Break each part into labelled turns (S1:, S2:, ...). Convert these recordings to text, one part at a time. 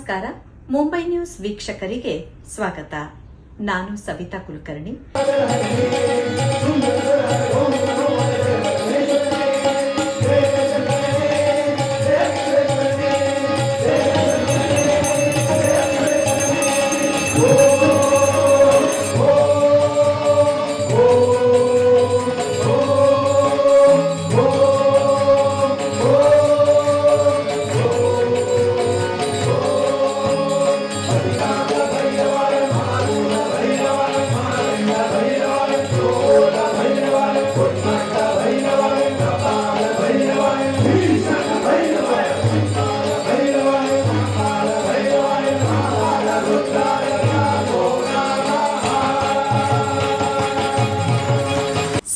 S1: ನಮಸ್ಕಾರ. ಮುಂಬೈ ನ್ಯೂಸ್ ವೀಕ್ಷಕರಿಗೆ ಸ್ವಾಗತ. ನಾನು ಸವಿತಾ ಕುಲಕರ್ಣಿ.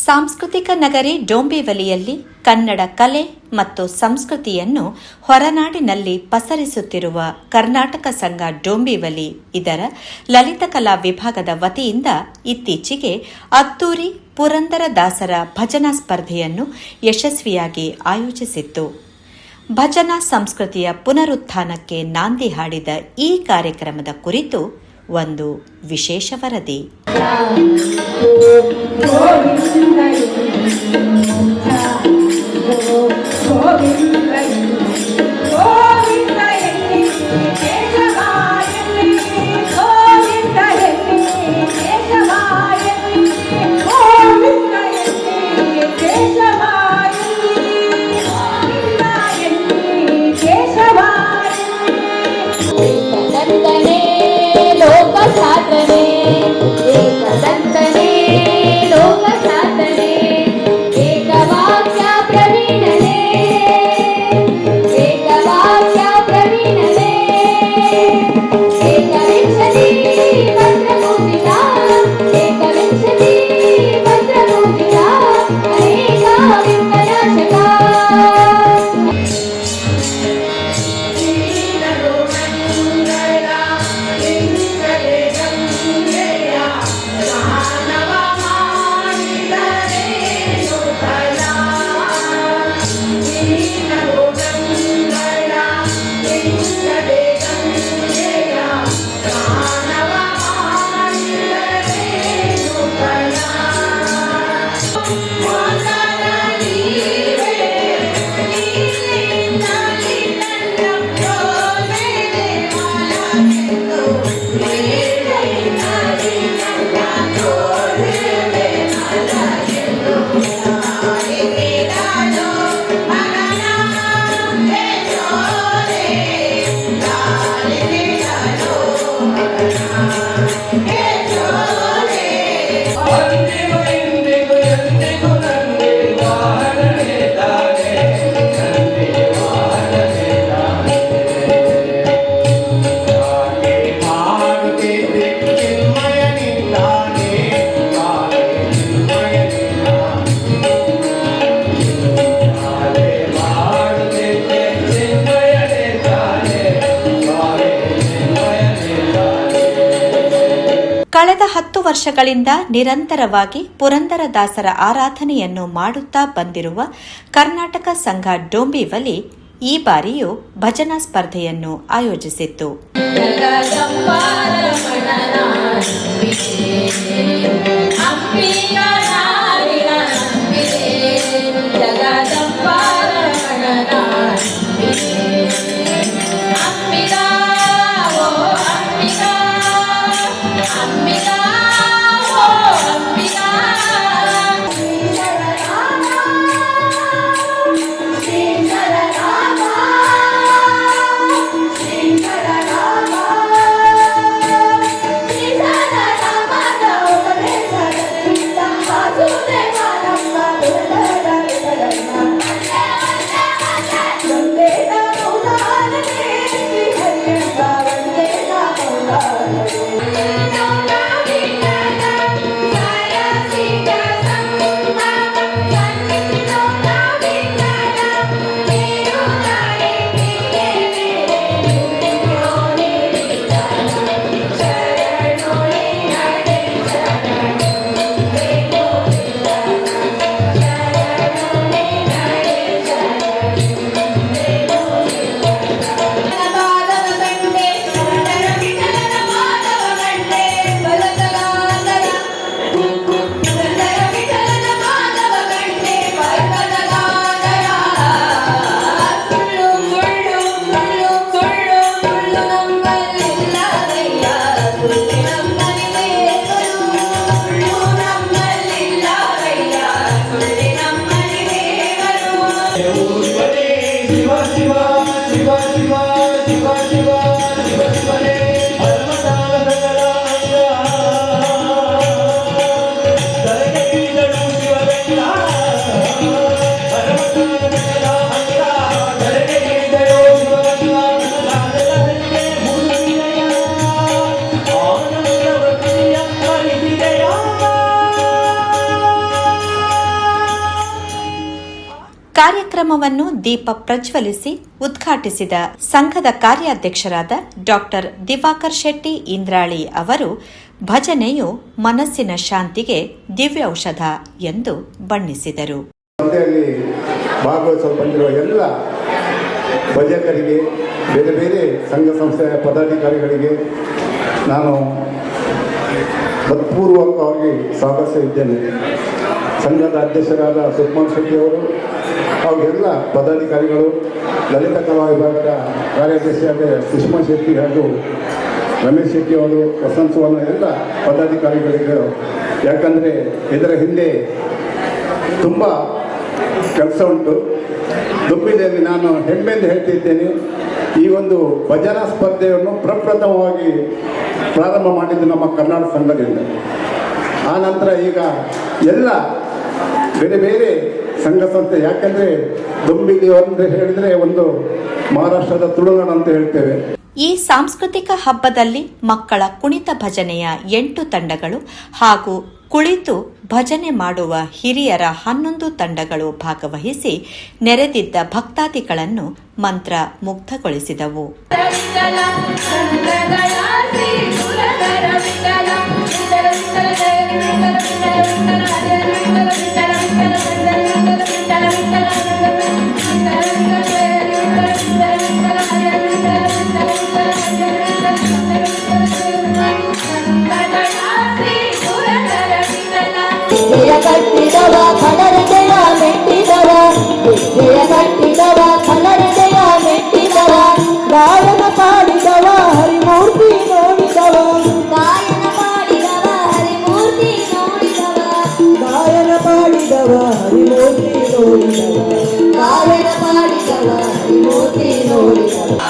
S1: ಸಾಂಸ್ಕೃತಿಕ ನಗರಿ ಡೋಂಬಿವಲಿಯಲ್ಲಿ ಕನ್ನಡ ಕಲೆ ಮತ್ತು ಸಂಸ್ಕೃತಿಯನ್ನು ಹೊರನಾಡಿನಲ್ಲಿ ಪಸರಿಸುತ್ತಿರುವ ಕರ್ನಾಟಕ ಸಂಘ ಡೋಂಬಿವಲಿ ಇದರ ಲಲಿತಕಲಾ ವಿಭಾಗದ ವತಿಯಿಂದ ಇತ್ತೀಚೆಗೆ ಅದ್ದೂರಿ ಪುರಂದರದಾಸರ ಭಜನಾ ಸ್ಪರ್ಧೆಯನ್ನು ಯಶಸ್ವಿಯಾಗಿ ಆಯೋಜಿಸಿತ್ತು. ಭಜನಾ ಸಂಸ್ಕೃತಿಯ ಪುನರುತ್ಥಾನಕ್ಕೆ ನಾಂದಿ ಹಾಡಿದ ಈ ಕಾರ್ಯಕ್ರಮದ ಕುರಿತು ಒಂದು ವಿಶೇಷ ವರದಿ. ಕಳೆದ 10 ವರ್ಷಗಳಿಂದ ನಿರಂತರವಾಗಿ ಪುರಂದರದಾಸರ ಆರಾಧನೆಯನ್ನು ಮಾಡುತ್ತಾ ಬಂದಿರುವ ಕರ್ನಾಟಕ ಸಂಘ ಡೋಂಬಿವಲಿ ಈ ಬಾರಿಯೂ ಭಜನಾ ಸ್ಪರ್ಧೆಯನ್ನು ಆಯೋಜಿಸಿತ್ತು.
S2: La
S1: ಕಾರ್ಯಕ್ರಮವನ್ನು ದೀಪ ಪ್ರಜ್ವಲಿಸಿ ಉದ್ಘಾಟಿಸಿದ ಸಂಘದ ಕಾರ್ಯಾಧ್ಯಕ್ಷರಾದ ಡಾಕ್ಟರ್ ದಿವಾಕರ್ ಶೆಟ್ಟಿ ಇಂದ್ರಾಳಿ ಅವರು ಭಜನೆಯು ಮನಸ್ಸಿನ ಶಾಂತಿಗೆ ದಿವ್ಯೌಷಧ ಎಂದು ಬಣ್ಣಿಸಿದರು.
S2: ಭಾಗವಹಿಸಲು ಬಂದಿರುವ ಎಲ್ಲ ಭಜಕರಿಗೆ, ಬೇರೆ ಬೇರೆ ಸಂಘ ಸಂಸ್ಥೆಯ ಪದಾಧಿಕಾರಿಗಳಿಗೆ ನಾನು ಹೃತ್ಪೂರ್ವಕವಾಗಿ ಸ್ವಾಗತಿಸಿದ್ದೇನೆ. ಸಂಘದ ಅಧ್ಯಕ್ಷರಾದ ಸುಕ್ಮಾನ್ ಶೆಟ್ಟಿಯವರು ಹಾಗೂ ಎಲ್ಲ ಪದಾಧಿಕಾರಿಗಳು, ಲಲಿತ ಕಲಾ ವಿಭಾಗದ ಕಾರ್ಯಾಧ್ಯಕ್ಷರಾದ ಸುಷ್ಮಾ ಶೆಟ್ಟಿ ಹಾಗೂ ರಮೇಶ್ ಶೆಟ್ಟಿಯವರು, ವಸಂತ ಸುವರ್ಣ ಎಲ್ಲ ಪದಾಧಿಕಾರಿಗಳಿಗೆ, ಯಾಕಂದರೆ ಇದರ ಹಿಂದೆ ತುಂಬ ಕೆಲಸ ಉಂಟು. ದುಬ್ಬಿದಲ್ಲಿ ನಾನು ಹೆಮ್ಮೆಯಿಂದ ಹೇಳ್ತಿದ್ದೇನೆ, ಈ ಒಂದು ಭಜನಾ ಸ್ಪರ್ಧೆಯನ್ನು ಪ್ರಪ್ರಥಮವಾಗಿ ಪ್ರಾರಂಭ ಮಾಡಿದ್ದು ನಮ್ಮ ಕರ್ನಾಟಕ ಸಂಘದಿಂದ. ಆ ನಂತರ ಈಗ ಎಲ್ಲ ಬೇರೆ ಬೇರೆ ಸಂಘ ಸಂಸ್ಥೆ, ಯಾಕೆಂದರೆ ದುಂಬಿಲಿ ಅಂತ ಹೇಳಿದರೆ ಒಂದು ಮಹಾರಾಷ್ಟ್ರದ ತುಳುನಾಡು ಅಂತ ಹೇಳ್ತೇವೆ.
S1: ಈ ಸಾಂಸ್ಕೃತಿಕ ಹಬ್ಬದಲ್ಲಿ ಮಕ್ಕಳ ಕುಣಿತ ಭಜನೆಯ 8 ತಂಡಗಳು ಹಾಗೂ ಕುಳಿತು ಭಜನೆ ಮಾಡುವ ಹಿರಿಯರ 11 ತಂಡಗಳು ಭಾಗವಹಿಸಿ ನೆರೆದಿದ್ದ ಭಕ್ತಾದಿಗಳನ್ನು ಮಂತ್ರ ಮುಗ್ಧಗೊಳಿಸಿದವು.
S3: ಕಟ್ಟಿದವ ಕಲರದೆಯ ಮೆಟ್ಟಿದವ, ಕಟ್ಟಿದವ ಕಲರದೆಯ ಮೆಟ್ಟಿದವ, ಗಾಯನ ಪಾಡಿದವ ಹರಿಮೂರ್ತಿ ನೋಡಿದವ, ಗಾಯನ ಪಾಡಿದವ ಹರಿಮೂರ್ತಿ ನೋಡಿದವ, ಗಾಯನ ಪಾಡಿದವ ಹರಿಮೂರ್ತಿ ನೋಡಿದವ, ಗಾಯನ ಪಾಡಿದವ ಹರಿಮೂರ್ತಿ ನೋಡಿದವ.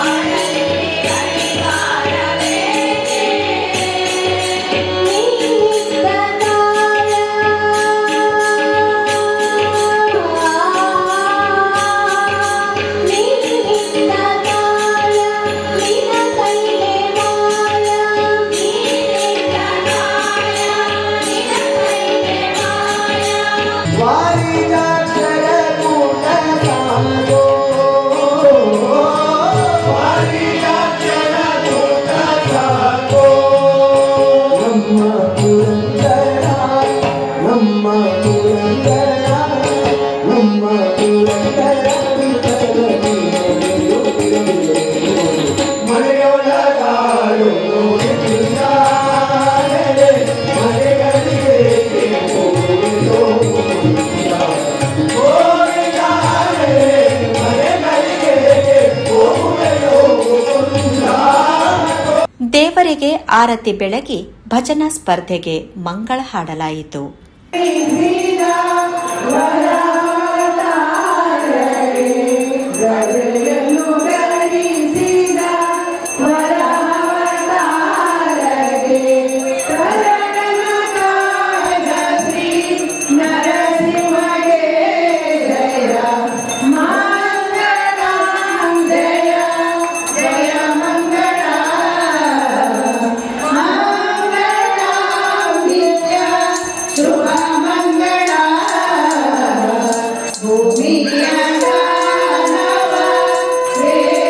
S1: ದೇವರಿಗೆ ಆರತಿ ಬೆಳಗಿ ಭಜನಾ ಸ್ಪರ್ಧೆಗೆ ಮಂಗಳ ಹಾಡಲಾಯಿತು.
S3: Yeah.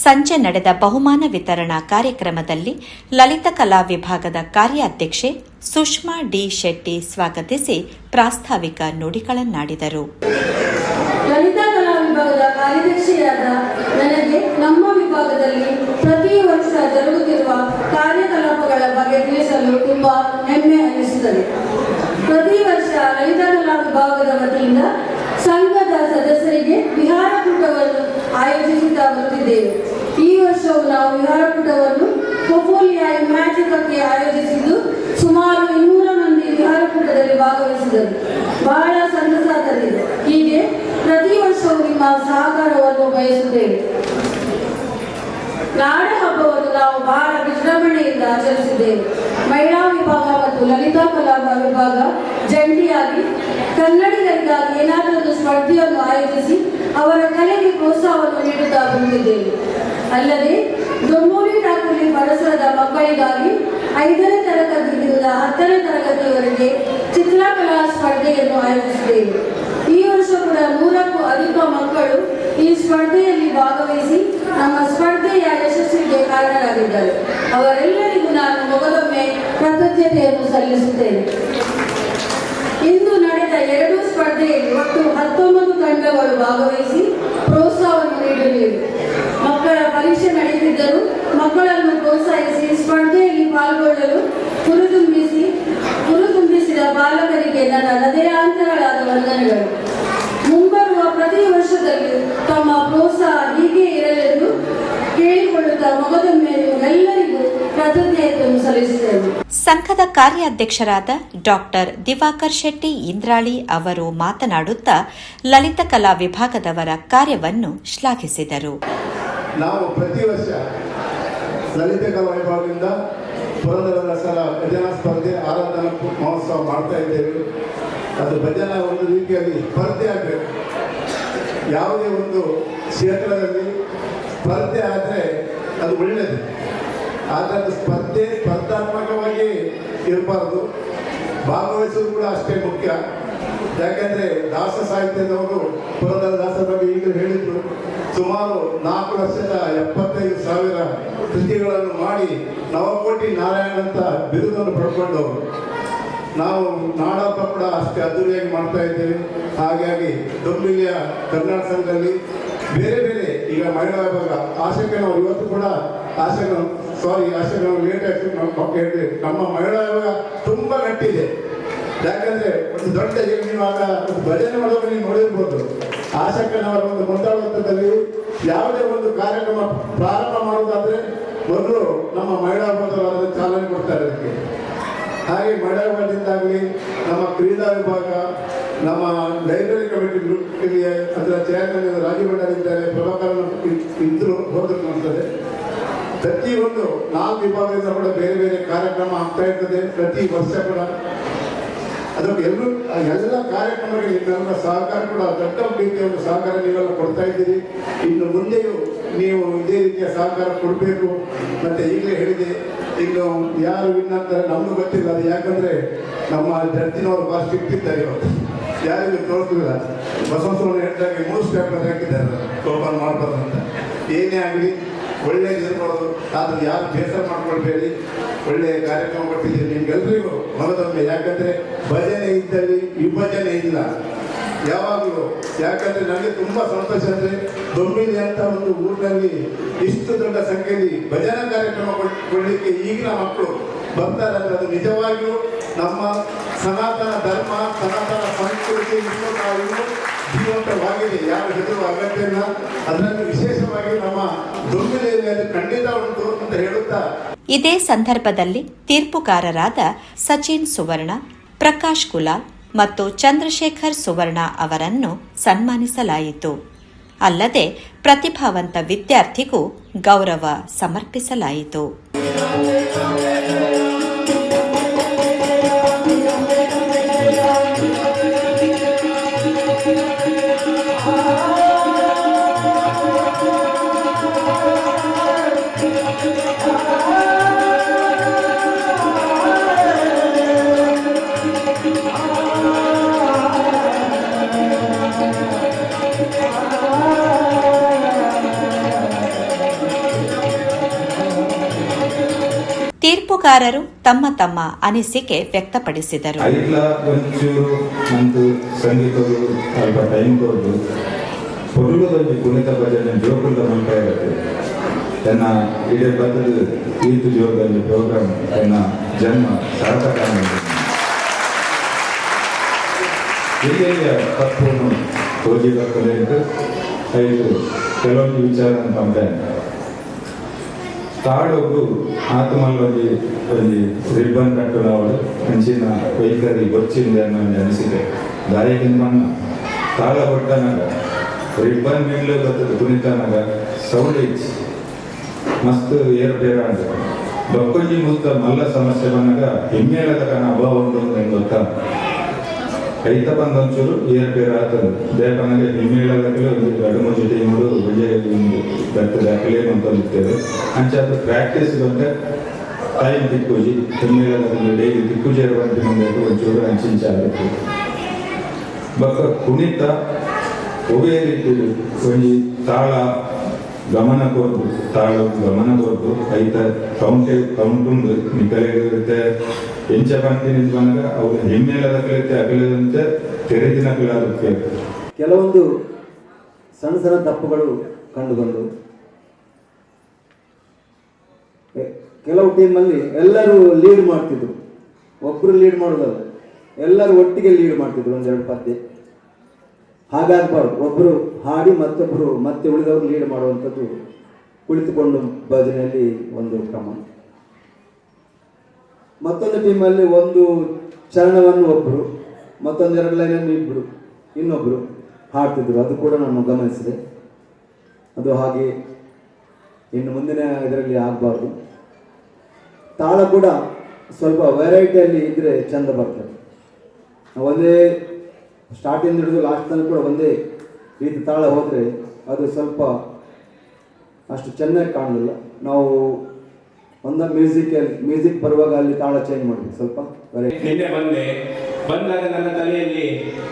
S1: ಸಂಜೆ ನಡೆದ ಬಹುಮಾನ ವಿತರಣಾ ಕಾರ್ಯಕ್ರಮದಲ್ಲಿ ಲಲಿತ ಕಲಾ ವಿಭಾಗದ ಕಾರ್ಯಾಧ್ಯಕ್ಷೆ ಸುಷ್ಮಾ ಡಿ ಶೆಟ್ಟಿ ಸ್ವಾಗತಿಸಿ ಪ್ರಾಸ್ತಾವಿಕ ನುಡಿಗಳನ್ನಾಡಿದರು.
S3: ಲಲಿತಾ ಕಲಾ ವಿಭಾಗದ ಕಾರ್ಯದರ್ಶಿಯಾದ ನನಗೆ ನಮ್ಮ ವಿಭಾಗದಲ್ಲಿ ಪ್ರತಿ ವರ್ಷ ಜರುಗುತ್ತಿರುವ ಕಾರ್ಯಕಲಾಪಗಳ ಬಗ್ಗೆ ತಿಳಿಸಲು ತುಂಬಾ ಹೆಮ್ಮೆ ಅನಿಸುತ್ತದೆ. ಪ್ರತಿ ವರ್ಷ ಲಲಿತಾ ಕಲಾ ವಿಭಾಗದ ವತಿಯಿಂದ ಸಂಘದ ಸದಸ್ಯರಿಗೆ ವಿಹಾರಕೂಟವನ್ನು ಆಯೋಜಿಸುತ್ತಾ ಬರುತ್ತಿದ್ದೇವೆ. ಈ ವರ್ಷವೂ ನಾವು ವಿಹಾರಕೂಟವನ್ನು ಕೊಫೋಲಿಯಾ ಮ್ಯಾಜಿಕಕ್ಕೆ ಆಯೋಜಿಸಿದ್ದು ಸುಮಾರು 200 ಮಂದಿ ವಿಹಾರಕೂಟದಲ್ಲಿ ಭಾಗವಹಿಸಿದರು. ಬಹಳ ಸಂತಸ ತಂದಿದೆ. ಹೀಗೆ ಪ್ರತಿ ವರ್ಷವೂ ನಿಮ್ಮ ಸಹಕಾರವನ್ನು ಬಯಸುತ್ತೇವೆ. ನಾಡ ಹಬ್ಬವನ್ನು ನಾವು ಬಹಳ ವಿಜೃಂಭಣೆಯಿಂದ ಆಚರಿಸಿದ್ದೇವೆ. ಮಹಿಳಾ ವಿಭಾಗ ಮತ್ತು ಲಲಿತಾ ಕಲಾ ವಿಭಾಗ ಜಂಟಿಯಾಗಿ ಕನ್ನಡಿಗರಿಗಾಗಿ ಏನಾದರೂ ಸ್ಪರ್ಧೆಯನ್ನು ಆಯೋಜಿಸಿ ಅವರ ಕಲೆಗೆ ಪ್ರೋತ್ಸಾಹವನ್ನು ನೀಡುತ್ತಾ ಬಂದಿದ್ದೇವೆ. ಅಲ್ಲದೆ ದೊಮ್ಮೂಲಿ ಠಾಕೂಲಿ ಪರಿಸರದ ಮಕ್ಕಳಿಗಾಗಿ 5ನೇ ತರಗತಿಯಿಂದ 10ನೇ ತರಗತಿಯವರೆಗೆ ಚಿತ್ರಕಲಾ ಸ್ಪರ್ಧೆಯನ್ನು ಆಯೋಜಿಸಿದ್ದೇವೆ. ಈ ವರ್ಷ ಕೂಡ 100ಕ್ಕೂ ಅಧಿಕ ಮಕ್ಕಳು ಈ ಸ್ಪರ್ಧೆಯಲ್ಲಿ ಭಾಗವಹಿಸಿ ನಮ್ಮ ಸ್ಪರ್ಧೆಯ ಯಶಸ್ಸಿಗೆ ಕಾರಣರಾಗಿದ್ದಾರೆ. ಅವರೆಲ್ಲರಿಗೂ ನಾನು ಮೊದಲೊಮ್ಮೆ ಕೃತಜ್ಞತೆಯನ್ನು ಸಲ್ಲಿಸುತ್ತೇನೆ. ಇಂದು ನಡೆದ 2 ಸ್ಪರ್ಧೆಯಲ್ಲಿ ಒಟ್ಟು 19 ತಂಡಗಳು ಭಾಗವಹಿಸಿ ಪ್ರೋತ್ಸಾಹವನ್ನು ನೀಡಲಿವೆ. ಮಕ್ಕಳ ಪರೀಕ್ಷೆ ನಡೆಯುತ್ತಿದ್ದರೂ ಮಕ್ಕಳನ್ನು ಪ್ರೋತ್ಸಾಹಿಸಿ ಸ್ಪರ್ಧೆಯಲ್ಲಿ ಪಾಲ್ಗೊಳ್ಳಲು ಹುರಿದುಂಬಿಸಿದ ಪಾಲಕರಿಗೆ ನನ್ನ ಹೃದಯಾಂತರಳಾದ ವಂದನೆಗಳು. ಮುಂಬರುವ ಪ್ರತಿ ವರ್ಷದಲ್ಲಿ ತಮ್ಮ ಪ್ರೋತ್ಸಾಹ ಹೀಗೆ ಇರಲೆಂದು ಕೇಳಿಕೊಳ್ಳುತ್ತಾ ಮೊದಲೊಮ್ಮೆ ಎಲ್ಲರಿಗೂ ಕೃತಜ್ಞತೆಯನ್ನು ಸಲ್ಲಿಸುತ್ತೇನೆ.
S1: ಸಂಘದ ಕಾರ್ಯಾಧ್ಯಕ್ಷರಾದ ಡಾಕ್ಟರ್ ದಿವಾಕರ್ ಶೆಟ್ಟಿ ಇಂದ್ರಾಳಿ ಅವರು ಮಾತನಾಡುತ್ತಾ ಲಲಿತ ಕಲಾ ವಿಭಾಗದವರ ಕಾರ್ಯವನ್ನು ಶ್ಲಾಘಿಸಿದರು.
S2: ನಾವು ಪ್ರತಿ ವರ್ಷ ಲಲಿತ ಕಲಾ ವಿಭಾಗದಿಂದ ಪುರಂದರ ದಸರಾ ಭಜನಾ ಸ್ಪರ್ಧೆ ಆರಾಧನಾ ಮಹೋತ್ಸವ ಮಾಡ್ತಾ ಇದ್ದೇವೆ. ಅದು ಭಜನಾ ಒಂದು ರೀತಿಯಲ್ಲಿ ಸ್ಪರ್ಧೆ ಆಗಬೇಕು. ಯಾವುದೇ ಒಂದು ಕ್ಷೇತ್ರದಲ್ಲಿ ಸ್ಪರ್ಧೆ ಆದರೆ ಅದು ಒಳ್ಳೆಯದು. ಆದರೆ ಅದು ಸ್ಪರ್ಧಾತ್ಮಕವಾಗಿ ಇರಬಾರ್ದು. ಭಾಗವಹಿಸೋದು ಕೂಡ ಅಷ್ಟೇ ಮುಖ್ಯ. ಯಾಕೆಂದರೆ ದಾಸ ಸಾಹಿತ್ಯದವರು ಪುರಂದರ ದಾಸರ ಬಗ್ಗೆ ಈಗಲೂ ಹೇಳಿದ್ರು. ಸುಮಾರು 4,75,000 ಕೃತಿಗಳನ್ನು ಮಾಡಿ ನವಕೋಟಿ ನಾರಾಯಣ ಅಂತ ಬಿರುದನ್ನು ಪಡ್ಕೊಂಡವರು. ನಾವು ನಾಡಹಬ್ಬ ಕೂಡ ಅಷ್ಟೇ ಅದ್ದೂರಿಯಾಗಿ ಮಾಡ್ತಾ ಇದ್ದೇವೆ. ಹಾಗಾಗಿ ದೊಂಬಿಲಿಯ ಕರ್ನಾಟಕ ಸಂಘದಲ್ಲಿ ಬೇರೆ ಬೇರೆ ಈಗ ಮಹಿಳಾ ವಿಭಾಗ ಆಶಕನವರು ಇವತ್ತು ಕೂಡ ಆಶಕನವರು ಲೇಟ್ ಆಗಿ ಹೇಳಿದೆ. ನಮ್ಮ ಮಹಿಳಾ ವಿಭಾಗ ತುಂಬ ಗಟ್ಟಿದೆ. ಯಾಕಂದರೆ ಒಂದು ದೊಡ್ಡ ಈಗ ನೀವಾಗ ಒಂದು ಭಜನೆ ಮಾಡೋದು ನೀವು ನೋಡಿರ್ಬೋದು. ಆಶಕನವರ ಒಂದು ಮುಂದಾಳತ್ವದಲ್ಲಿ ಯಾವುದೇ ಒಂದು ಕಾರ್ಯಕ್ರಮ ಪ್ರಾರಂಭ ಮಾಡೋದಾದರೆ ಮೊದಲು ನಮ್ಮ ಮಹಿಳಾ ವಿಭಾಗದವರು ಚಾಲನೆ ಕೊಡ್ತಾರೆ ಅದಕ್ಕೆ. ಹಾಗೆ ಮಹಿಳಾ ವಿಭಾಗದಿಂದಾಗಲಿ ನಮ್ಮ ಕ್ರೀಡಾ ವಿಭಾಗ, ನಮ್ಮ ಲೈಬ್ರರಿ ಕಮಿಟಿ ಇಲ್ಲಿ ಅದರ ಚೇರ್ಮನ್ ರಾಜೀವ್ ಭಂಡಾರಿದ್ದಾರೆ, ಪ್ರಭಾಕರ್ ಇದ್ರು ಹೋದ್ರು ಅನ್ತದೆ. ಪ್ರತಿಯೊಂದು 4 ವಿಭಾಗದಿಂದ ಕೂಡ ಬೇರೆ ಬೇರೆ ಕಾರ್ಯಕ್ರಮ ಆಗ್ತಾ ಇರ್ತದೆ ಪ್ರತಿ ವರ್ಷ ಕೂಡ. ಅದಕ್ಕೆ ಎಲ್ಲ ಕಾರ್ಯಕ್ರಮಗಳಿಗೆ ನಿಮ್ಮೆಲ್ಲ ಸಹಕಾರ ಕೂಡ ದೊಡ್ಡ ರೀತಿಯ ಒಂದು ಸಹಕಾರ ನೀವೆಲ್ಲ ಕೊಡ್ತಾ ಇದ್ದೀರಿ. ಇನ್ನು ಮುಂದೆಯೂ ನೀವು ಇದೇ ರೀತಿಯ ಸಹಕಾರ ಕೊಡಬೇಕು. ಮತ್ತು ಈಗಲೇ ಹೇಳಿದೆ, ಇನ್ನು ಯಾರು ಇನ್ನಂತಾರೆ ನಮಗೂ ಗೊತ್ತಿಲ್ಲ. ಅದು ಯಾಕಂದರೆ ನಮ್ಮ ಜಡ್ಜಿನವರು ಭಾಳ ಸ್ಟ್ರಿಕ್ಟ್ ಇದ್ದಾರೆ. ಇವತ್ತು ಯಾರಿಗೂ ತೋರಿಸಿಲ್ಲ. ಬಸವನ ಹೇಳಿದಾಗೆ 3 ಸ್ಟೆಪ್ ಹಾಕಿದ್ದಾರೆ ಓಪನ್ ಮಾಡ್ಬಾರ್ದು ಅಂತ. ಏನೇ ಆಗಲಿ ಒಳ್ಳೆಯದು ಇರ್ಬೋದು. ಆದರೆ ಯಾರು ಬೇಸರ ಮಾಡ್ಕೊಳ್ಬೇಡಿ. ಒಳ್ಳೆಯ ಕಾರ್ಯಕ್ರಮ ಕೊಟ್ಟಿದ್ದೀರಿ ನಿಮ್ಗೆಲ್ರಿಗೂ ಮನದೊಮ್ಮೆ. ಯಾಕಂದರೆ ಭಜನೆ ಇದ್ದಲ್ಲಿ ವಿಭಜನೆ ಇಲ್ಲ ಯಾವಾಗಲೂ. ಯಾಕಂದರೆ ನನಗೆ ತುಂಬ ಸಂತೋಷ ಅಂದರೆ ದೊಂಬಿಲಿ ಅಂತ ಒಂದು ಊರಿನಲ್ಲಿ ಇಷ್ಟು ದೊಡ್ಡ ಸಂಖ್ಯೆಯಲ್ಲಿ ಭಜನಾ ಕಾರ್ಯಕ್ರಮ ಕೊಡಲಿಕ್ಕೆ ಈಗಿನ ಮಕ್ಕಳು ಬರ್ತಾರೆ ಅಂದರೆ ಅದು ನಿಜವಾಗಿಯೂ ನಮ್ಮ ಸನಾತನ ಧರ್ಮ, ಸನಾತನ ಸಂಸ್ಕೃತಿ ಜೀವಂತವಾಗಿದೆ. ಯಾರು ಹೆದರುವ ಅಗತ್ಯ ಇಲ್ಲ. ಅದರಲ್ಲಿ ವಿಶೇಷವಾಗಿ ನಮ್ಮ ದೊಂಬಿಲಿಯಲ್ಲಿ ಅದು ಖಂಡಿತ ಉಂಟು ಅಂತ ಹೇಳುತ್ತಾ,
S1: ಇದೇ ಸಂದರ್ಭದಲ್ಲಿ ತೀರ್ಪುಗಾರರಾದ ಸಚಿನ್ ಸುವರ್ಣ, ಪ್ರಕಾಶ್ ಕುಲಾಲ್ ಮತ್ತು ಚಂದ್ರಶೇಖರ್ ಸುವರ್ಣ ಅವರನ್ನು ಸನ್ಮಾನಿಸಲಾಯಿತು. ಅಲ್ಲದೆ ಪ್ರತಿಭಾವಂತ ವಿದ್ಯಾರ್ಥಿಗೂ ಗೌರವ ಸಮರ್ಪಿಸಲಾಯಿತು. ಗುಂಪುಗಾರರು ತಮ್ಮ ತಮ್ಮ ಅನಿಸಿಕೆ ವ್ಯಕ್ತಪಡಿಸಿದರು.
S4: ಒಂಚೂರು ನಂದು ಸಂಗೀತರು ಸ್ವಲ್ಪ ಟೈಮ್ ಕೊಡೋದು పొరుగుదొంచి కుణిత భజన జోకుల ఉంటాయి ತನ್ನ ಇಡೀ ಬದಲು ಈತು ಜೋಗದಲ್ಲಿ ಪ್ರೋಗ್ರಾಮ್ ತನ್ನ ಜನ್ಮ ಸಾರ್ಥಕ ಹಿರಿಯ ತಪ್ಪನ್ನು ತೋಜಿಬರ್ತದೆ ಅಂತ ಐದು ಕೆಲವೊಂದು ವಿಚಾರ ಅಂತಂದ್ರೆ ತಾಳೊಬ್ಬರು ಆತ್ಮಲ್ಲಿ ಒಂದು ರಿಬ್ಬನ್ ಕಟ್ಟಲು ಅವಳು ಅಂಚಿನ ವೈಖರಿ ಗೊಚ್ಚಿಂದ ಅನ್ನೋ ಅನಿಸಿಕೆ ದಾಯಕಿನ ಮಣ್ಣ ತಾಳ ಕೊಟ್ಟನಾಗ ರಿಬ್ಬನ್ ಮೀನ್ಲು ಬರ್ತದೆ ಕುಣಿತನಾಗ ಸೌಂಡ್ ಇಚ್ಚಿ ಮಸ್ತ್ ಏರ್ಪೇರ ಅಂತ ಡೊಕ್ಕೊಂಜಿ ಮುತ್ತ ಮಲ್ಲ ಸಮಸ್ಯೆ ಬಂದಾಗ ಹಿಮ್ಮೇಳದ ಕಣ ಅಭಾವ ಉಂಟು ಅಂತ ಗೊತ್ತಾ ಕೈತ ಬಂದೊಂಚೂರು ಏರ್ಪೇರ ಆಗ್ತದೆ ಬೇಕಂದ್ರೆ ಹಿಮ್ಮೇಳದಕ್ಕೆ ಒಂದು ಎರಡು ಮೂರು ಟೀಮರು ಒಳ್ಳೆಯಲ್ಲಿ ಒಂದು ಬರ್ತದೆ ಕ್ಲೇಮ್ ಅಂತ ಇರ್ತೇವೆ ಅಂಚಾದ ಪ್ರಾಕ್ಟೀಸ್ ಬಂದ್ರೆ ಟೈಮ್ ದಿಕ್ಕುಜಿ ಹಿಮ್ಮೇಳದಲ್ಲಿ ಡೈಲಿ ದಿಕ್ಕುಜೇರುವಂತೆ ಮುಂದೆ ಒಂಚೂರು ಹಂಚಿಂಚಾಗುತ್ತೆ ಬಕ್ಕ ಕುಣಿತ ಒಬ್ಬೇ ರೀತಿ ಒಂದು ತಾಳ ಗಮನ ಕೊರ್ದು ತಾಳ ಗಮನ ಕೊರ್ದು ಐತ ಕೌಂಟುಂಡು ನಿಕಲಿರುತ್ತೆ ಎಂಚ ಬಂತೀನಿ ಬಂದಾಗ ಅವ್ರು ಹೆಮ್ಮೆಲದ ಕಲಿತೆ ಅಗಲದಂತೆ ತೆರೆದಿನ ಕಲಾಗುತ್ತೆ.
S5: ಕೆಲವೊಂದು ಸಣ್ಣ ಸಣ್ಣ ತಪ್ಪುಗಳು ಕಂಡುಕೊಂಡು ಕೆಲವು ಟೀಮಲ್ಲಿ ಎಲ್ಲರೂ ಲೀಡ್ ಮಾಡ್ತಿದ್ರು, ಒಬ್ಬರು ಲೀಡ್ ಮಾಡೋದಲ್ಲ ಎಲ್ಲರೂ ಒಟ್ಟಿಗೆ ಲೀಡ್ ಮಾಡ್ತಿದ್ರು ಒಂದೆರಡು ಪದ್ಯ. ಹಾಗಾಗಬಾರ್ದು, ಒಬ್ಬರು ಹಾಡಿ ಮತ್ತೊಬ್ಬರು ಮತ್ತೆ ಉಳಿದವರು ಲೀಡ್ ಮಾಡುವಂಥದ್ದು ಕುಳಿತುಕೊಂಡು ಭಜನೆಯಲ್ಲಿ ಒಂದು ಕ್ರಮ. ಮತ್ತೊಂದು ಟೀಮಲ್ಲಿ ಒಂದು ಚರಣವನ್ನು ಒಬ್ಬರು ಮತ್ತೊಂದೆರಡು ಲೈನನ್ನು ಇಬ್ಬರು ಇನ್ನೊಬ್ಬರು ಹಾಡ್ತಿದ್ರು, ಅದು ಕೂಡ ನಾನು ಗಮನಿಸಿದೆ. ಅದು ಹಾಗೆ ಇನ್ನು ಮುಂದಿನ ಇದರಲ್ಲಿ ಆಗಬಾರ್ದು. ತಾಳ ಕೂಡ ಸ್ವಲ್ಪ ವೆರೈಟಿಯಲ್ಲಿ ಇದ್ದರೆ ಚೆಂದ ಬರ್ತದೆ. ಒಂದೇ ಸ್ಟಾರ್ಟಿಂಗ್ ಹಿಡಿದು ಲಾಸ್ಟ್ ತನಕ ಕೂಡ ಒಂದೇ ರೀತಿ ತಾಳ ಹೋದರೆ ಅದು ಸ್ವಲ್ಪ ಅಷ್ಟು ಚೆನ್ನಾಗಿ ಕಾಣಲಿಲ್ಲ. ನಾವು ಒಂದ ಮ್ಯೂಸಿಕ್ ಬರುವಾಗ ಅಲ್ಲಿ ತಾಳ ಚೇಂಜ್ ಮಾಡಬೇಕು ಸ್ವಲ್ಪ.
S6: ನಿನ್ನೆ ಬಂದಾಗ ನನ್ನ ತಲೆಯಲ್ಲಿ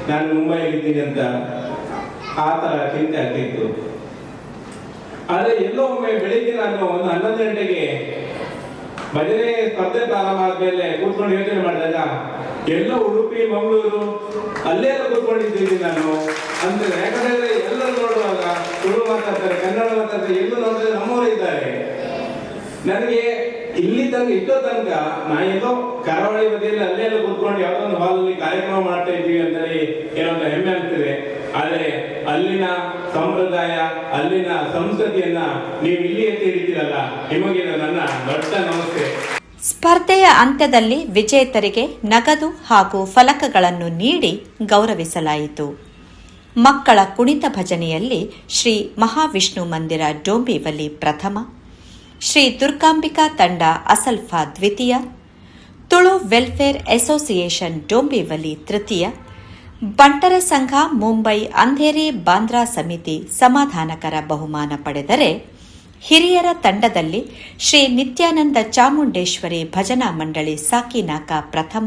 S6: ನಾನು ಮುಂಬೈಲಿದ್ದೀನಿ ಅಂತ ಆ ಥರ ಚಿಂತೆ ಆಗ್ತಿತ್ತು. ಆದರೆ ಎಲ್ಲೋ ಒಮ್ಮೆ ಬೆಳಿಗ್ಗೆ ನಾನು ಒಂದು 11 ಗಂಟೆಗೆ ಭಜನೆ ಸ್ಪರ್ಧೆ ಪ್ರಾರಂಭ ಆದ್ಮೇಲೆ ಕೂತ್ಕೊಂಡು ಯೋಚನೆ ಮಾಡಿದಾಗ ಎಲ್ಲ ಉಡುಪಿ ಮಂಗಳೂರು ಅಲ್ಲೆಲ್ಲ ಕೂತ್ಕೊಂಡಿದ್ದೀನಿ ನಾನು ಅಂದ್ರೆ. ಯಾಕಂದ್ರೆ ಎಲ್ಲರೂ ನೋಡುವಾಗ ತುಳು ಮಾತಾಡ್ತಾರೆ, ಕನ್ನಡ ಮಾತಾಡ್ತಾರೆ, ಎಲ್ಲೂ ನೋಡಿದ್ರೆ ನಮ್ಮವರು ಇದ್ದಾರೆ. ನನಗೆ ಇಲ್ಲಿ ತನಕ ಇಷ್ಟೋ ತನಕ ನಾ ಏನೋ ಕರಾವಳಿ ಬದಿಯಲ್ಲಿ ಅಲ್ಲೆಲ್ಲ ಕೂತ್ಕೊಂಡು ಯಾವುದೋ ಒಂದು ಹಾಲಲ್ಲಿ ಕಾರ್ಯಕ್ರಮ ಮಾಡ್ತಾ ಇದ್ದೀವಿ ಅಂತೇಳಿ ಏನೋ ಒಂದು ಹೆಮ್ಮೆ ಆಗ್ತದೆ. ಆದರೆ ಅಲ್ಲಿನ ಸಂಪ್ರದಾಯ ಅಲ್ಲಿನ ಸಂಸ್ಕೃತಿಯನ್ನ ನೀವು ಇಲ್ಲಿ ಎತ್ತಿ ಹಿಡಿತೀರಲ್ಲ, ನಿಮಗೆ ನನ್ನ ದೊಡ್ಡ ನಮಸ್ತೆ.
S1: ಸ್ಪರ್ಧೆಯ ಅಂತ್ಯದಲ್ಲಿ ವಿಜೇತರಿಗೆ ನಗದು ಹಾಗೂ ಫಲಕಗಳನ್ನು ನೀಡಿ ಗೌರವಿಸಲಾಯಿತು. ಮಕ್ಕಳ ಕುಣಿತ ಭಜನೆಯಲ್ಲಿ ಶ್ರೀ ಮಹಾವಿಷ್ಣು ಮಂದಿರ ಡೋಂಬಿವಲಿ ಪ್ರಥಮ, ಶ್ರೀ ದುರ್ಗಾಂಬಿಕಾ ತಂಡ ಅಸಲ್ಫಾ ದ್ವಿತೀಯ, ತುಳು ವೆಲ್ಫೇರ್ ಅಸೋಸಿಯೇಷನ್ ಡೋಂಬಿವಲಿ ತೃತೀಯ, ಬಂಟರ ಸಂಘ ಮುಂಬೈ ಅಂಧೇರಿ ಬಾಂದ್ರಾ ಸಮಿತಿ ಸಮಾಧಾನಕರ ಬಹುಮಾನ ಪಡೆದರೆ, ಹಿರಿಯರ ತಂಡದಲ್ಲಿ ಶ್ರೀ ನಿತ್ಯಾನಂದ ಚಾಮುಂಡೇಶ್ವರಿ ಭಜನಾ ಮಂಡಳಿ ಸಾಕಿನಾಕ ಪ್ರಥಮ,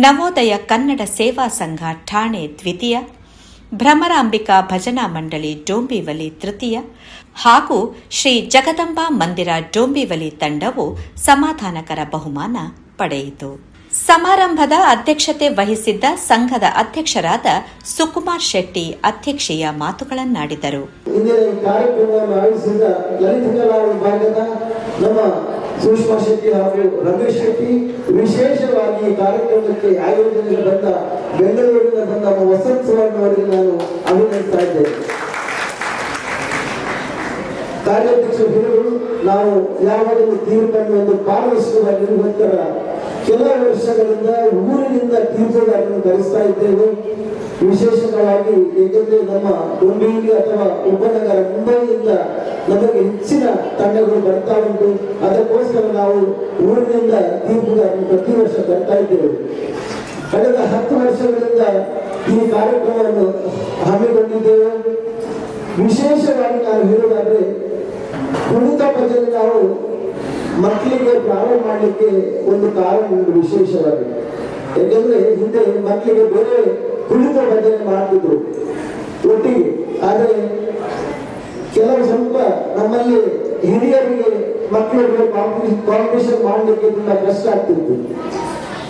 S1: ನವೋದಯ ಕನ್ನಡ ಸೇವಾ ಸಂಘ ಠಾಣೆ ದ್ವಿತೀಯ, ಭ್ರಮರಾಂಬಿಕಾ ಭಜನಾ ಮಂಡಳಿ ಡೋಂಬಿವಲಿ ತೃತೀಯ ಹಾಗೂ ಶ್ರೀ ಜಗದಂಬಾ ಮಂದಿರ ಡೋಂಬಿವಲಿ ತಂಡವು ಸಮಾಧಾನಕರ ಬಹುಮಾನ ಪಡೆಯಿತು. ಸಮಾರಂಭದ ಅಧ್ಯಕ್ಷತೆ ವಹಿಸಿದ್ದ ಸಂಘದ ಅಧ್ಯಕ್ಷರಾದ ಸುಕುಮಾರ್ ಶೆಟ್ಟಿ ಅಧ್ಯಕ್ಷೀಯ ಮಾತುಗಳನ್ನಾಡಿದರು.
S5: ಇಂದಿನ ಕಾರ್ಯಕ್ರಮವನ್ನು ಆಯೋಜಿಸಿದ ಲಲಿತ ಕಲಾ ವಿಭಾಗದ ನಮ್ಮ ಸುಷ್ಮಾ ಶೆಟ್ಟಿ ಹಾಗೂ ರಮೇಶ್ ಶೆಟ್ಟಿ, ವಿಶೇಷವಾಗಿ ಈ ಕಾರ್ಯಕ್ರಮಕ್ಕೆ ಆಯೋಜನೆಗೆ ಬಂದ ಬೆಂಗಳೂರಿನ ಬಂದ ವಸಂತ್ ಸುವರ್ಣ ಅವರಿಗೆ ನಾನು ಅಭಿನಂದಿಸ್ತಾ ಇದ್ದೇನೆ. ಕಾರ್ಯಾಧ್ಯಕ್ಷ ಹಿರಿಯರು ನಾವು ಯಾವಾಗಲೂ ತೀರ್ಪನ್ನು ಒಂದು ಪಾರದರ್ಶಕವಾಗಿರುವಂತರ ಕೆಲವು ವರ್ಷಗಳಿಂದ ಊರಿನಿಂದ ತೀರ್ಪುಗಾರರನ್ನು ಕರೆಸ್ತಾ ಇದ್ದೇವೆ. ವಿಶೇಷವಾಗಿ ಏಕೆಂದರೆ ನಮ್ಮ ಡೋಂಬಿವಲಿ ಅಥವಾ ಉಪನಗರ ಮುಂಬೈನಿಂದ ನಮಗೆ ಹೆಚ್ಚಿನ ತಂಡಗಳು ಬರ್ತಾ ಉಂಟು. ಅದಕ್ಕೋಸ್ಕರ ನಾವು ಊರಿನಿಂದ ತೀರ್ಪುಗಾರರನ್ನು ಪ್ರತಿ ವರ್ಷ ಬರ್ತಾ ಇದ್ದೇವೆ. ಕಳೆದ 10 ವರ್ಷಗಳಿಂದ ಈ ಕಾರ್ಯಕ್ರಮವನ್ನು ಹಮ್ಮಿಕೊಂಡಿದ್ದೇವೆ. ವಿಶೇಷವಾಗಿ ನಾನು ಹೇಳುವುದಾದ್ರೆ, ಕುಣಿತ ಭಜನೆ ನಾವು ಮಕ್ಕಳಿಗೆ ಪ್ರಾರಂಭ ಮಾಡಲಿಕ್ಕೆ ಒಂದು ಕಾರಣ ಉಂಟು ವಿಶೇಷವಾಗಿ. ಯಾಕೆಂದ್ರೆ ಹಿಂದೆ ಮಕ್ಕಳಿಗೆ ಬೇರೆ ಕುಣಿತ ಭಜನೆ ಮಾಡ್ತಿದ್ರು ಒಟ್ಟಿಗೆ. ಆದರೆ ಕೆಲವು ಸ್ವಲ್ಪ ನಮ್ಮಲ್ಲಿ ಹಿರಿಯರಿಗೆ ಮಕ್ಕಳಿಗೆ ಕಾಂಪಿಟೇಷನ್ ಮಾಡಲಿಕ್ಕೆ ತುಂಬಾ ಕಷ್ಟ ಆಗ್ತಿತ್ತು.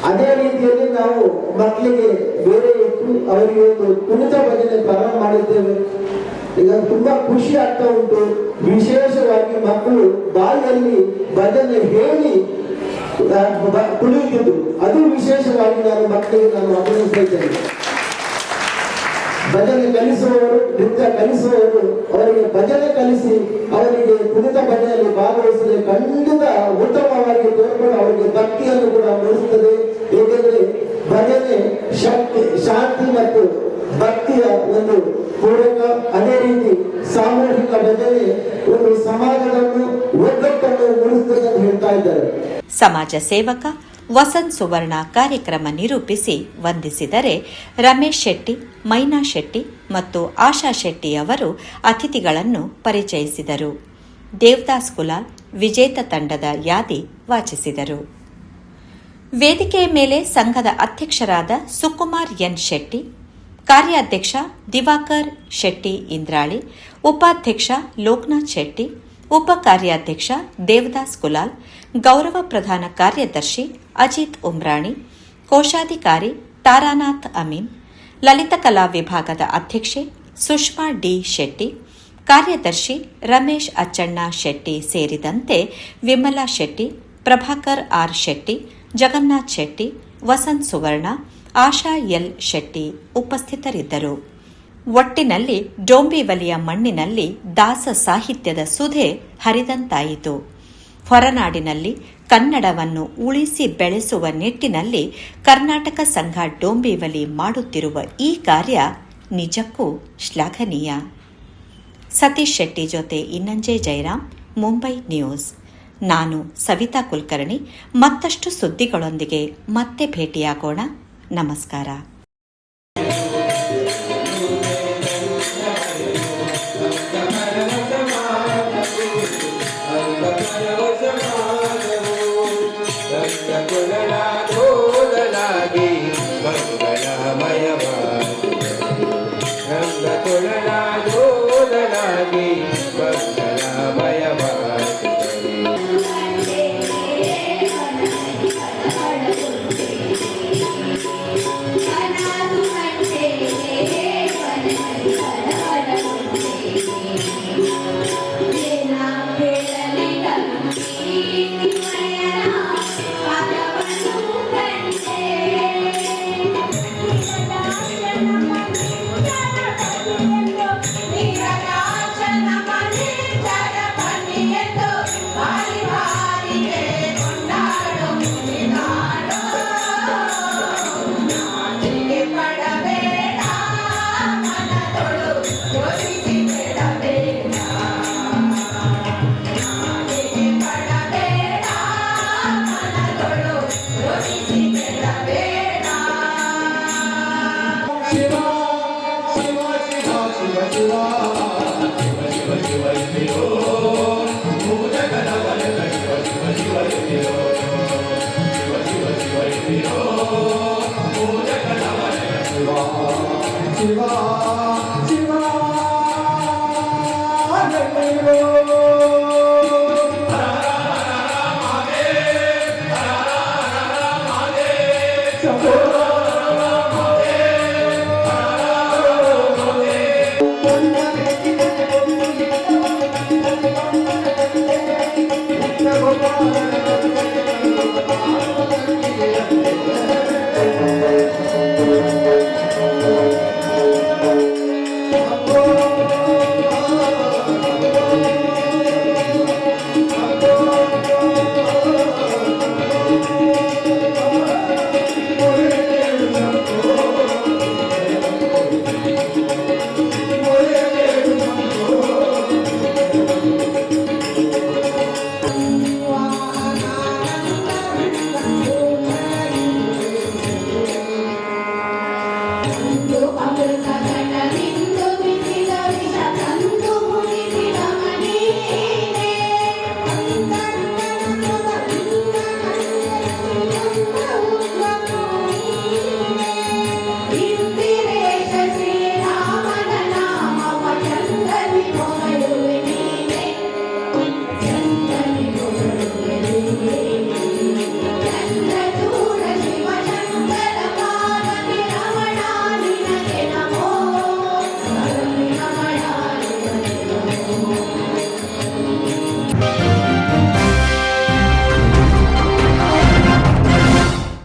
S5: ಅದೇ ರೀತಿಯಲ್ಲಿ ನಾವು ಮಕ್ಕಳಿಗೆ ಬೇರೆ ಇಟ್ಟು ಅವರಿಗೆ ಒಂದು ಕುಣಿತ ಭಜನೆ ಪ್ರಾರಂಭ ಮಾಡಿದ್ದೇವೆ. ಈಗ ತುಂಬಾ ಖುಷಿ ಆಗ್ತಾ ಉಂಟು. ವಿಶೇಷವಾಗಿ ಮಕ್ಕಳು ಬಾಯಲ್ಲಿ ಭಜನೆ ಹೇಳಿ ಕುಣಿಯುತ್ತಿದ್ದು, ಅದು ವಿಶೇಷವಾಗಿ ಮಕ್ಕಳಿಗೆ ಅಭಿನಯಿಸ್ತಾ ಇದ್ದೇನೆ. ಭಜನೆ ಕಲಿಸುವವರು, ನೃತ್ಯ ಕಲಿಸುವವರು ಅವರಿಗೆ ಭಜನೆ ಕಲಿಸಿ ಅವರಿಗೆ ಕುಣಿತ ಭಜನೆಯಲ್ಲಿ ಭಾಗವಹಿಸಲು ಖಂಡಿತ ಉತ್ತಮವಾಗಿ ತೋರ್ಕೊಂಡು ಅವರಿಗೆ ಭಕ್ತಿಯನ್ನು ಕೂಡ ಮೂಡಿಸುತ್ತದೆ. ಏಕೆಂದರೆ ಭಜನೆ ಶಕ್ತಿ, ಶಾಂತಿ ಮತ್ತು ಭಕ್ತಿಯ ಒಂದು ಪೂರಕ. ಅದೇ ರೀತಿ ಸಾಮೂಹಿಕ ಭಜನೆ ಒಂದು ಸಮಾಜವನ್ನು ಒಗ್ಗಟ್ಟನ್ನು ಮೂಡಿಸುತ್ತದೆ ಅಂತ ಹೇಳ್ತಾ ಇದ್ದಾರೆ.
S1: ಸಮಾಜ ಸೇವಕ ವಸಂತ್ ಸುವರ್ಣ ಕಾರ್ಯಕ್ರಮ ನಿರೂಪಿಸಿ ವಂದಿಸಿದರೆ, ರಮೇಶ್ ಶೆಟ್ಟಿ, ಮೈನಾ ಶೆಟ್ಟಿ ಮತ್ತು ಆಶಾ ಶೆಟ್ಟಿ ಅವರು ಅತಿಥಿಗಳನ್ನು ಪರಿಚಯಿಸಿದರು. ದೇವದಾಸ್ ಕುಲಾಲ್ ವಿಜೇತ ತಂಡದ ಯಾದಿ ವಾಚಿಸಿದರು. ವೇದಿಕೆಯ ಮೇಲೆ ಸಂಘದ ಅಧ್ಯಕ್ಷರಾದ ಸುಕುಮಾರ್ ಎನ್ ಶೆಟ್ಟಿ, ಕಾರ್ಯಾಧ್ಯಕ್ಷ ದಿವಾಕರ್ ಶೆಟ್ಟಿ ಇಂದ್ರಾಳಿ, ಉಪಾಧ್ಯಕ್ಷ ಲೋಕನಾಥ್ ಶೆಟ್ಟಿ, ಉಪ ಕಾರ್ಯಾಧ್ಯಕ್ಷ ದೇವದಾಸ್ ಕುಲಾಲ್, ಗೌರವ ಪ್ರಧಾನ ಕಾರ್ಯದರ್ಶಿ ಅಜಿತ್ ಉಮ್ರಾಣಿ, ಕೋಶಾಧಿಕಾರಿ ತಾರಾನಾಥ್ ಅಮೀನ್, ಲಲಿತಕಲಾ ವಿಭಾಗದ ಅಧ್ಯಕ್ಷೆ ಸುಷ್ಮಾ ಡಿ ಶೆಟ್ಟಿ, ಕಾರ್ಯದರ್ಶಿ ರಮೇಶ್ ಅಚ್ಚಣ್ಣ ಶೆಟ್ಟಿ ಸೇರಿದಂತೆ ವಿಮಲಾ ಶೆಟ್ಟಿ, ಪ್ರಭಾಕರ್ ಆರ್ ಶೆಟ್ಟಿ, ಜಗನ್ನಾಥ್ ಶೆಟ್ಟಿ, ವಸಂತ್ ಸುವರ್ಣ, ಆಶಾ ಎಲ್ ಶೆಟ್ಟಿ ಉಪಸ್ಥಿತರಿದ್ದರು. ಒಟ್ಟಿನಲ್ಲಿ ಡೋಂಬಿವಲಿಯ ಮಣ್ಣಿನಲ್ಲಿ ದಾಸ ಸಾಹಿತ್ಯದ ಸುಧೆ ಹರಿದಂತಾಯಿತು. ಹೊರನಾಡಿನಲ್ಲಿ ಕನ್ನಡವನ್ನು ಉಳಿಸಿ ಬೆಳೆಸುವ ನಿಟ್ಟಿನಲ್ಲಿ ಕರ್ನಾಟಕ ಸಂಘ ಡೋಂಬಿವಲಿ ಮಾಡುತ್ತಿರುವ ಈ ಕಾರ್ಯ ನಿಜಕ್ಕೂ ಶ್ಲಾಘನೀಯ. ಸತೀಶ್ ಶೆಟ್ಟಿ ಜೊತೆ ಇನ್ನಂಜೆ ಜಯರಾಮ್, ಮುಂಬೈ ನ್ಯೂಸ್. ನಾನು ಸವಿತಾ ಕುಲಕರ್ಣಿ. ಮತ್ತಷ್ಟು ಸುದ್ದಿಗಳೊಂದಿಗೆ ಮತ್ತೆ ಭೇಟಿಯಾಗೋಣ. ನಮಸ್ಕಾರ.
S5: ಶಿವ